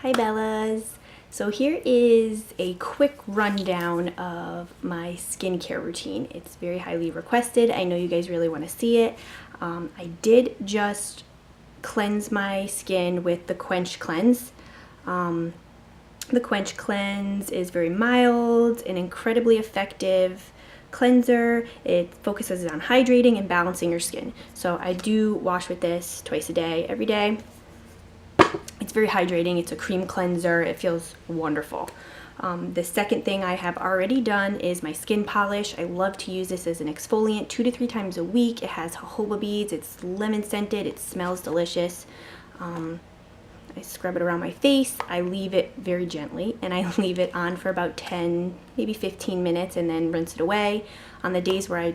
Hi Bellas! So here is a quick rundown of my skincare routine. It's very highly requested. I know you guys really want to see it. I did just cleanse my skin with the Quench Cleanse. The Quench Cleanse is very mild and incredibly effective cleanser. It focuses on hydrating and balancing your skin. So I do wash with this twice a day, every day. It's very hydrating. It's a cream cleanser. It feels wonderful. The second thing I have already done is my skin polish. I love to use this as an exfoliant 2 to 3 times a week. It has jojoba beads. It's lemon scented. It smells delicious. I scrub it around my face. I leave it very gently and I leave it on for about 10, maybe 15 minutes and then rinse it away. On the days where I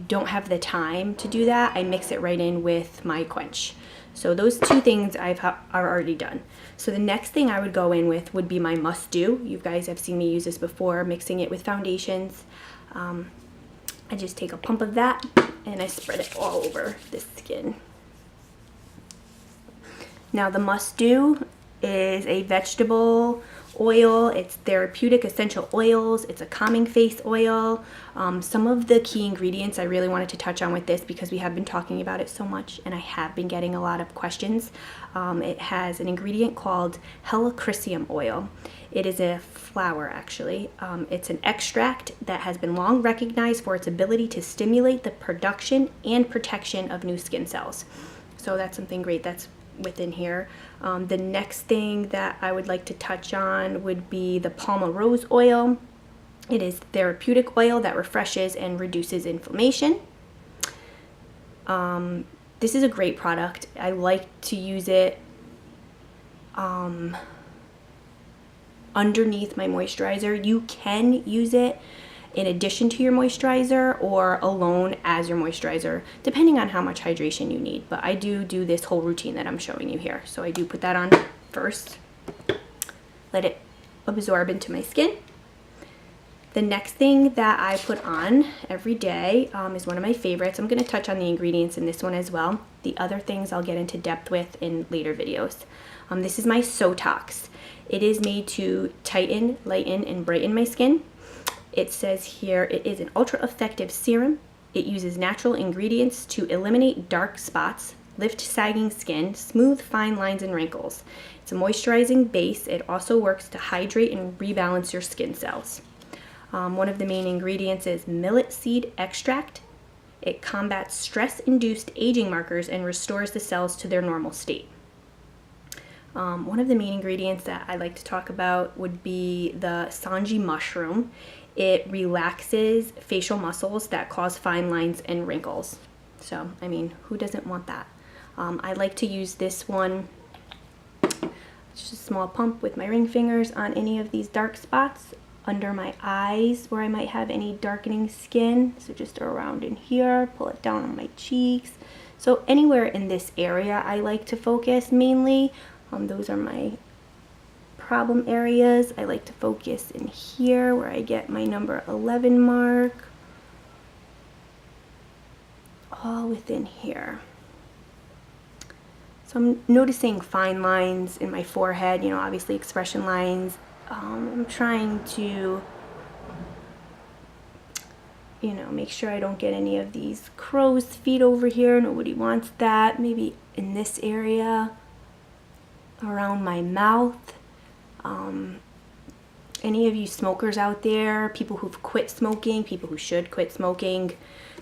don't have the time to do that, I mix it right in with my Quench. So those two things I've already done. So the next thing I would go in with would be my must do. You guys have seen me use this before, mixing it with foundations. I just take a pump of that and I spread it all over the skin. Now the must do is a vegetable oil. It's therapeutic essential oils. It's a calming face oil. Some of the key ingredients I really wanted to touch on with this because we have been talking about it so much and I have been getting a lot of questions. It has an ingredient called helichrysum oil. It is a flower actually. It's an extract that has been long recognized for its ability to stimulate the production and protection of new skin cells. So that's something great that's within here. The next thing that I would like to touch on would be the Palma Rose oil. It is therapeutic oil that refreshes and reduces inflammation. This is a great product. I like to use it underneath my moisturizer. You can use it in addition to your moisturizer or alone as your moisturizer, depending on how much hydration you need. But I do this whole routine that I'm showing you here. So I do put that on first, let it absorb into my skin. The next thing that I put on every day is one of my favorites. I'm going to touch on the ingredients in this one as well. The other things I'll get into depth with in later videos. This is my Sotoks. It is made to tighten, lighten, and brighten my skin. It says here it is an ultra effective serum. It uses natural ingredients to eliminate dark spots, lift sagging skin, smooth fine lines and wrinkles. It's a moisturizing base. It also works to hydrate and rebalance your skin cells. One of the main ingredients is millet seed extract. It combats stress-induced aging markers and restores the cells to their normal state. One of the main ingredients that I like to talk about would be the Sanji mushroom. It relaxes facial muscles that cause fine lines and wrinkles. So, I mean, who doesn't want that? I like to use this one, just a small pump with my ring fingers on any of these dark spots under my eyes where I might have any darkening skin. So just around in here, pull it down on my cheeks. So anywhere in this area I like to focus mainly. Those are my problem areas. I like to focus in here where I get my number 11 mark, all within here. So I'm noticing fine lines in my forehead, you know, obviously expression lines. I'm trying to, you know, make sure I don't get any of these crow's feet over here. Nobody wants that. Maybe in this area around my mouth. Any of you smokers out there, people who've quit smoking, people who should quit smoking,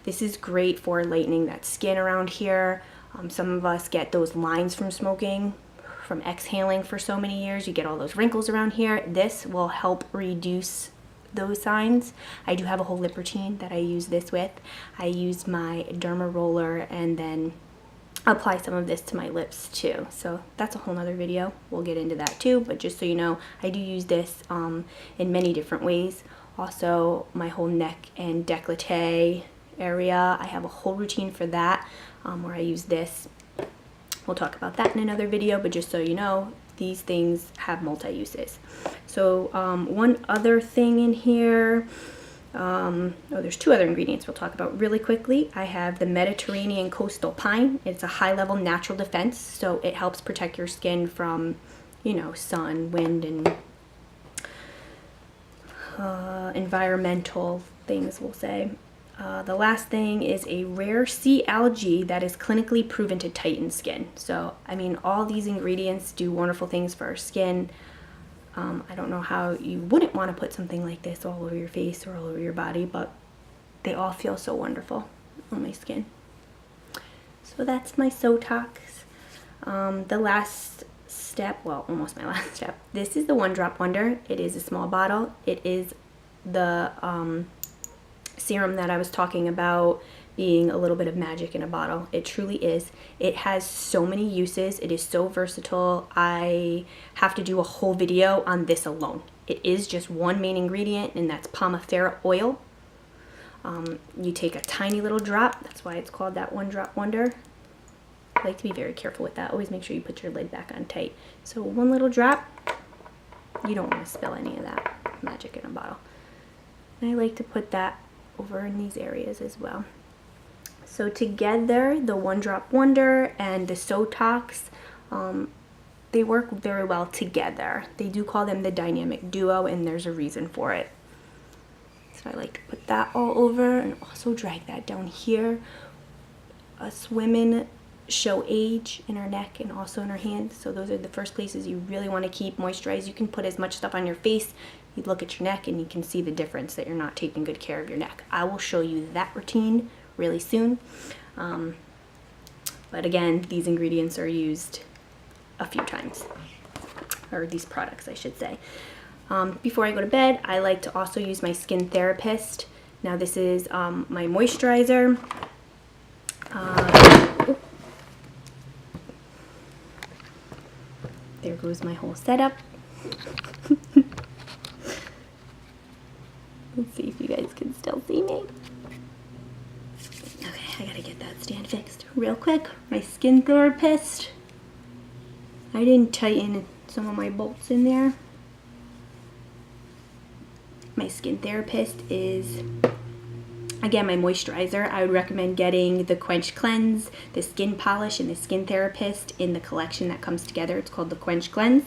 this is great for lightening that skin around here. Some of us get those lines from smoking, from exhaling for so many years. You get all those wrinkles around here. This will help reduce those signs. I do have a whole lip routine that I use this with. I use my derma roller and then apply some of this to my lips too. So that's a whole nother video. We'll get into that too, but just so you know, I do use this in many different ways. Also, my whole neck and décolleté area, I have a whole routine for that where I use this. We'll talk about that in another video, but just so you know, these things have multi-uses. So one other thing in here, there's 2 other ingredients we'll talk about really quickly. I have the Mediterranean coastal pine. It's a high-level natural defense, so it helps protect your skin from, you know, sun, wind, and environmental things, we'll say. The last thing is a rare sea algae that is clinically proven to tighten skin. So, I mean, all these ingredients do wonderful things for our skin. I don't know how you wouldn't want to put something like this all over your face or all over your body, but they all feel so wonderful on my skin. So that's my Sotoks. The last step, well, almost my last step. This is the One Drop Wonder. It is a small bottle. It is the serum that I was talking about being a little bit of magic in a bottle. It truly is. It has so many uses. It is so versatile. I have to do a whole video on this alone. It is just one main ingredient, and that's pomifera oil. You take a tiny little drop. That's why it's called that One Drop Wonder. I like to be very careful with that. Always make sure you put your lid back on tight. So one little drop. You don't want to spill any of that magic in a bottle. And I like to put that over in these areas as well. So together, the One Drop Wonder and the Sotoks, they work very well together. They do call them the dynamic duo, and there's a reason for it. So I like to put that all over and also drag that down here. Us women show age in our neck and also in our hands. So those are the first places you really want to keep moisturized. You can put as much stuff on your face. You look at your neck and you can see the difference that you're not taking good care of your neck. I will show you that routine really soon. But again, these ingredients are used a few times, or these products I should say. Before I go to bed, I like to also use my Skin Therapist. Now this is my moisturizer. There goes my whole setup. Let's see if you guys can still see me. Okay, I gotta get that stand fixed real quick. My Skin Therapist. I didn't tighten some of my bolts in there. My Skin Therapist is, again, my moisturizer. I would recommend getting the Quench Cleanse, the Skin Polish, and the Skin Therapist in the collection that comes together. It's called the Quench Cleanse.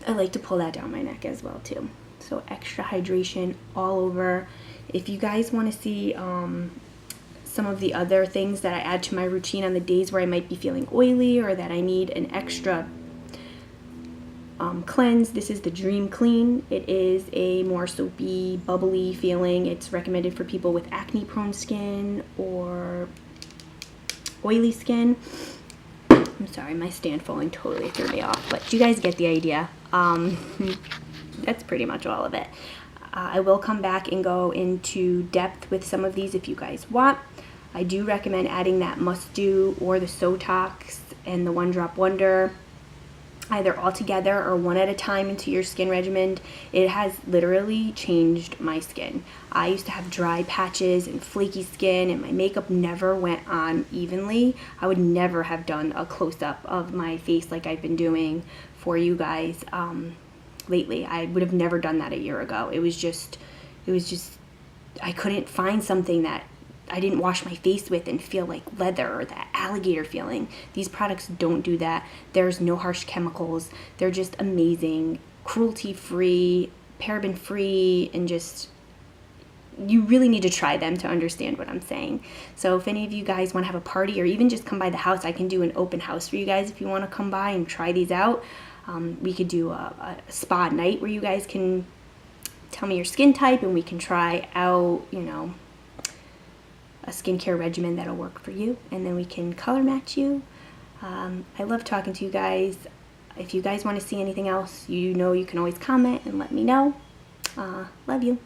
I like to pull that down my neck as well too. So extra hydration all over. If you guys want to see some of the other things that I add to my routine on the days where I might be feeling oily or that I need an extra cleanse, this is the Dream Clean. It is a more soapy, bubbly feeling. It's recommended for people with acne prone skin or oily skin. I'm sorry, my stand falling totally threw me off, but you guys get the idea. That's pretty much all of it. I will come back and go into depth with some of these if you guys want. I do recommend adding that Must Do or the Sotoks and the One Drop Wonder either all together or one at a time into your skin regimen. It has literally changed my skin. I used to have dry patches and flaky skin, and my makeup never went on evenly. I would never have done a close-up of my face like I've been doing for you guys lately. I would have never done that a year ago. It was just I couldn't find something that I didn't wash my face with and feel like leather or that alligator feeling. These products don't do that. There's no harsh chemicals. They're just amazing, cruelty-free, paraben-free, and just, you really need to try them to understand what I'm saying. So if any of you guys want to have a party or even just come by the house, I can do an open house for you guys if you want to come by and try these out. We could do a spa night where you guys can tell me your skin type and we can try out, you know, a skincare regimen that'll work for you, and then we can color match you. I love talking to you guys. If you guys want to see anything else, you know you can always comment and let me know. Love you.